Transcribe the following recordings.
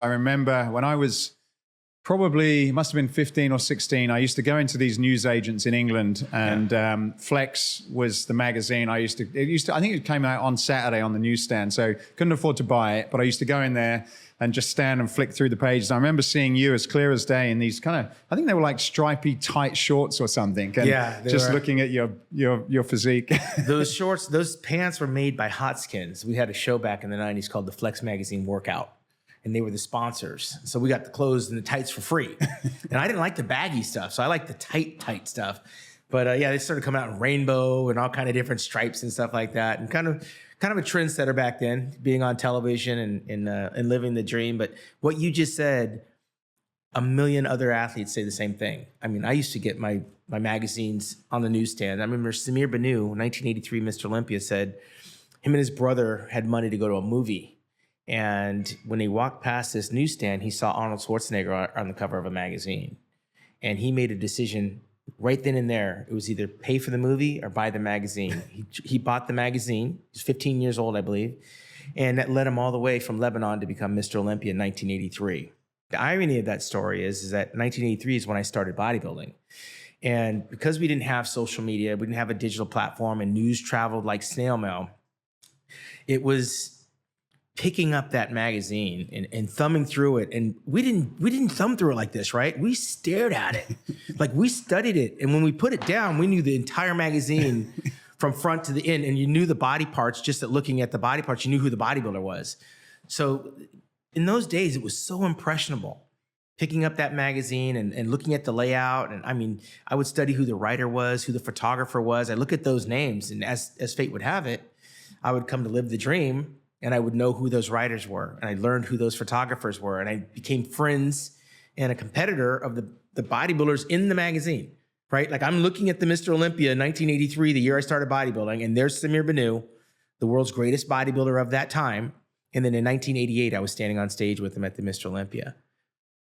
I remember when I was probably, must have been 15 or 16, I used to go into these news agents in England, and Flex was the magazine I used to, I think it came out on Saturday on the newsstand, so couldn't afford to buy it, but I used to go in there and just stand and flick through the pages. I remember seeing you as clear as day in these kind of, I think they were like stripy tight shorts or something. And just looking at your physique. Those shorts, those pants were made by Hot Skins. We had a show back in the 90s called the Flex Magazine Workout, and they were the sponsors. So we got the clothes and the tights for free. And I didn't like the baggy stuff, so I liked the tight stuff. But yeah, they started coming out in rainbow and all kind of different stripes and stuff like that, and kind of a trendsetter back then, being on television and living the dream. But what you just said, a million other athletes say the same thing. I mean, I used to get my magazines on the newsstand. I remember Samir Banu, 1983 Mr. Olympia, said him and his brother had money to go to a movie. And when he walked past this newsstand, he saw Arnold Schwarzenegger on the cover of a magazine. And he made a decision right then and there. It was either pay for the movie or buy the magazine. He bought the magazine. He was 15 years old, I believe. And that led him all the way from Lebanon to become Mr. Olympia in 1983. The irony of that story is that 1983 is when I started bodybuilding. And because we didn't have social media, we didn't have a digital platform, and news traveled like snail mail, it was picking up that magazine and thumbing through it. And we didn't thumb through it like this, right? We stared at it. Like, we studied it. And when we put it down, we knew the entire magazine from front to the end. And you knew the body parts, just at looking at the body parts, you knew who the bodybuilder was. So in those days, it was so impressionable, picking up that magazine and looking at the layout. And I mean, I would study who the writer was, who the photographer was. I look at those names, and as fate would have it, I would come to live the dream, and I would know who those writers were, and I learned who those photographers were, and I became friends and a competitor of the bodybuilders in the magazine, right? Like, I'm looking at the Mr. Olympia 1983, the year I started bodybuilding, and there's Samir Banu, the world's greatest bodybuilder of that time. And then in 1988, I was standing on stage with him at the Mr. Olympia.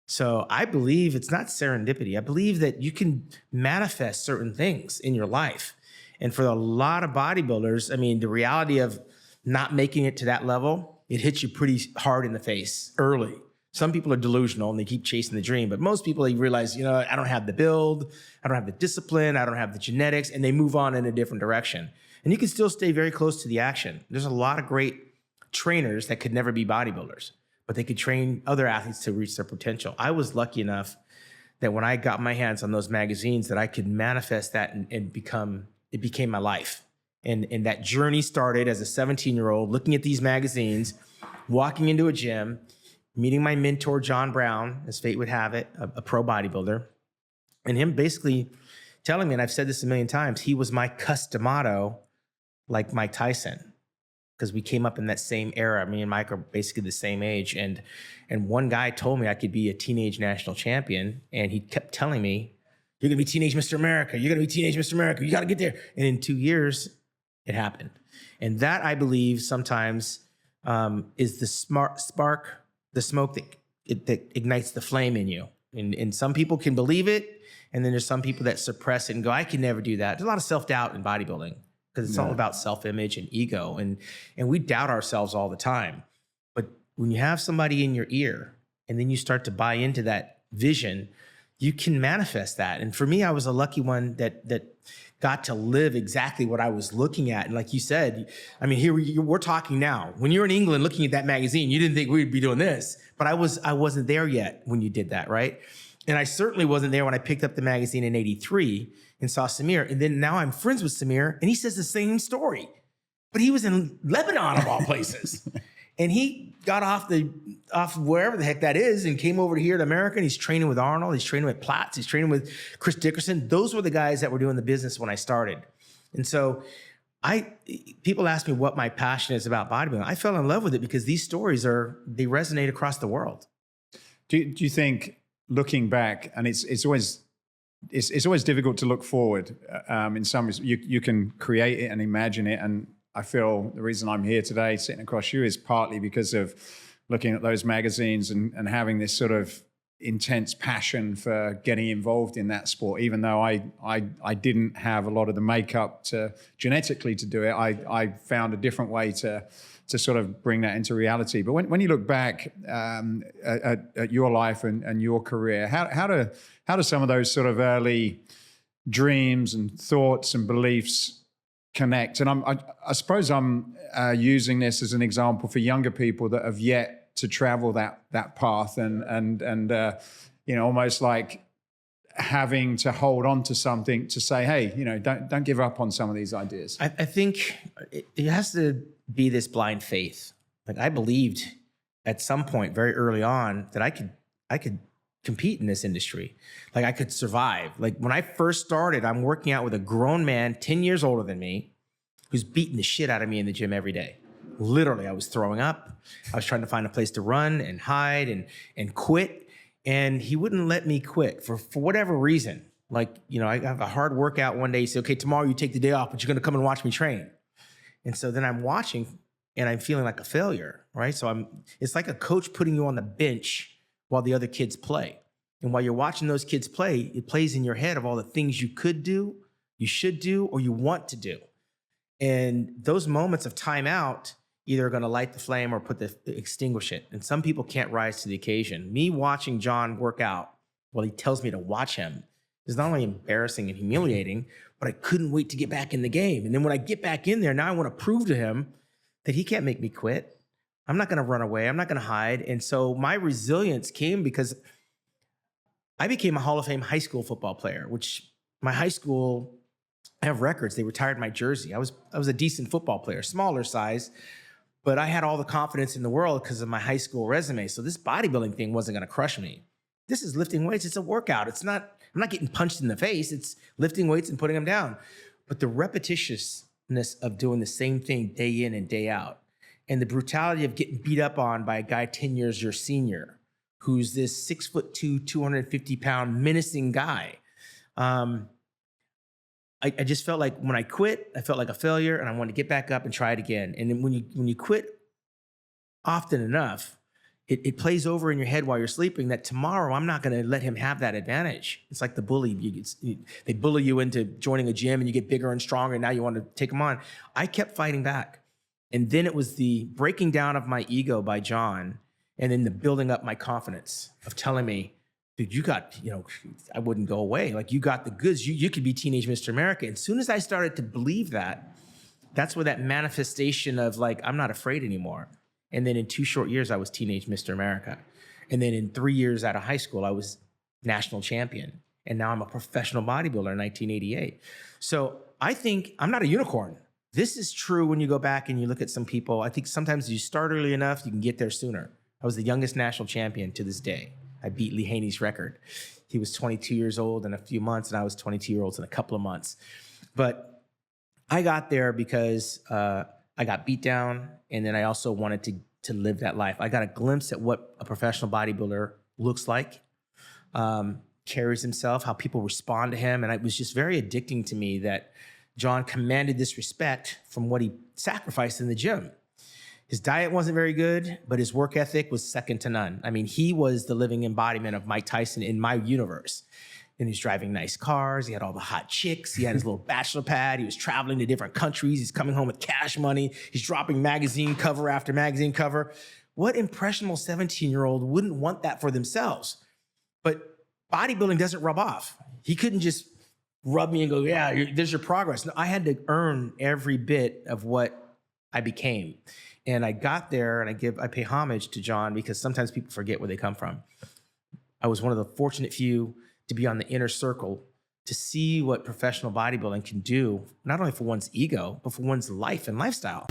So I believe it's not serendipity. I believe that you can manifest certain things in your life. And for a lot of bodybuilders, I mean, the reality of not making it to that level, it hits you pretty hard in the face early. Some people are delusional and they keep chasing the dream, but most people, they realize, you know, I don't have the build, I don't have the discipline, I don't have the genetics, and they move on in a different direction. And you can still stay very close to the action. There's a lot of great trainers that could never be bodybuilders, but they could train other athletes to reach their potential. I was lucky enough that when I got my hands on those magazines, that I could manifest that and it became my life. And that journey started as a 17-year-old, looking at these magazines, walking into a gym, meeting my mentor, John Brown, as fate would have it, a pro bodybuilder, and him basically telling me, and I've said this a million times, he was my customato, like Mike Tyson, because we came up in that same era. Me and Mike are basically the same age. And one guy told me I could be a teenage national champion, and he kept telling me, you're gonna be teenage Mr. America, you're gonna be teenage Mr. America, you gotta get there. And in 2 years, it happened. And that, I believe, sometimes is the spark, the smoke that ignites the flame in you. And some people can believe it, and then there's some people that suppress it and go, I can never do that. There's a lot of self-doubt in bodybuilding because it's all about self-image and ego. And we doubt ourselves all the time. But when you have somebody in your ear and then you start to buy into that vision, you can manifest that. And for me, I was a lucky one that got to live exactly what I was looking at. And like you said, I mean, here we're talking now. When you're in England looking at that magazine, you didn't think we'd be doing this, but I wasn't there yet when you did that, right? And I certainly wasn't there when I picked up the magazine in 83 and saw Samir. And then now I'm friends with Samir, and he says the same story, but he was in Lebanon of all places. And he got off wherever the heck that is and came over here to America, and he's training with Arnold, he's training with Platts, he's training with Chris Dickerson. Those were the guys that were doing the business when I started. And so people ask me what my passion is about bodybuilding. I fell in love with it because these stories they resonate across the world. Do you think, looking back, and it's always difficult to look forward in some ways, you can create it and imagine it, and I feel the reason I'm here today sitting across you is partly because of looking at those magazines and having this sort of intense passion for getting involved in that sport. Even though I didn't have a lot of the makeup genetically to do it, I found a different way to to sort of bring that into reality. But when you look back at your life and your career, how do some of those sort of early dreams and thoughts and beliefs connect? And I suppose I'm using this as an example for younger people that have yet to travel that path and almost like having to hold on to something to say, hey, don't give up on some of these ideas. I think it has to be this blind faith. Like, I believed at some point very early on that I could compete in this industry. Like, I could survive. Like, when I first started, I'm working out with a grown man 10 years older than me who's beating the shit out of me in the gym every day. Literally, I was throwing up. I was trying to find a place to run and hide and quit. And he wouldn't let me quit for whatever reason. Like, I have a hard workout one day. He said, okay, tomorrow you take the day off, but you're going to come and watch me train. And so then I'm watching and I'm feeling like a failure, right? So it's like a coach putting you on the bench while the other kids play. And while you're watching those kids play, it plays in your head of all the things you could do, you should do, or you want to do. And those moments of time out either are going to light the flame or extinguish it. And some people can't rise to the occasion. Me watching John work out while he tells me to watch him is not only embarrassing and humiliating, but I couldn't wait to get back in the game. And then when I get back in there, now I want to prove to him that he can't make me quit. I'm not going to run away. I'm not going to hide. And so my resilience came because I became a Hall of Fame high school football player, which my high school, I have records. They retired my jersey. I was a decent football player, smaller size, but I had all the confidence in the world because of my high school resume. So this bodybuilding thing wasn't going to crush me. This is lifting weights. It's a workout. I'm not getting punched in the face. It's lifting weights and putting them down. But the repetitiousness of doing the same thing day in and day out, and the brutality of getting beat up on by a guy 10 years your senior, who's this 6'2", 250-pound menacing guy. I just felt like when I quit, I felt like a failure, and I wanted to get back up and try it again. And then when you quit often enough, it plays over in your head while you're sleeping that tomorrow I'm not going to let him have that advantage. It's like the bully. They bully you into joining a gym, and you get bigger and stronger, and now you want to take them on. I kept fighting back. And then it was the breaking down of my ego by John, and then the building up my confidence of telling me, dude, you got, I wouldn't go away. Like, you got the goods. You could be teenage Mr. America. And as soon as I started to believe that, that's where that manifestation of like, I'm not afraid anymore. And then in 2 short years, I was teenage Mr. America. And then in 3 years out of high school, I was national champion. And now I'm a professional bodybuilder in 1988. So I think I'm not a unicorn. This is true when you go back and you look at some people. I think sometimes you start early enough, you can get there sooner. I was the youngest national champion to this day. I beat Lee Haney's record. He was 22 years old in a few months, and I was 22 years old in a couple of months. But I got there because I got beat down, and then I also wanted to live that life. I got a glimpse at what a professional bodybuilder looks like, carries himself, how people respond to him, and it was just very addicting to me that John commanded this respect from what he sacrificed in the gym. His diet wasn't very good, but his work ethic was second to none. I mean, he was the living embodiment of Mike Tyson in my universe. And he's driving nice cars. He had all the hot chicks. He had his little bachelor pad. He was traveling to different countries. He's coming home with cash money. He's dropping magazine cover after magazine cover. What impressionable 17-year-old wouldn't want that for themselves? But bodybuilding doesn't rub off. He couldn't just rub me and go, yeah, there's your progress. No, I had to earn every bit of what I became. And I got there, and I pay homage to John because sometimes people forget where they come from. I was one of the fortunate few to be on the inner circle to see what professional bodybuilding can do, not only for one's ego, but for one's life and lifestyle.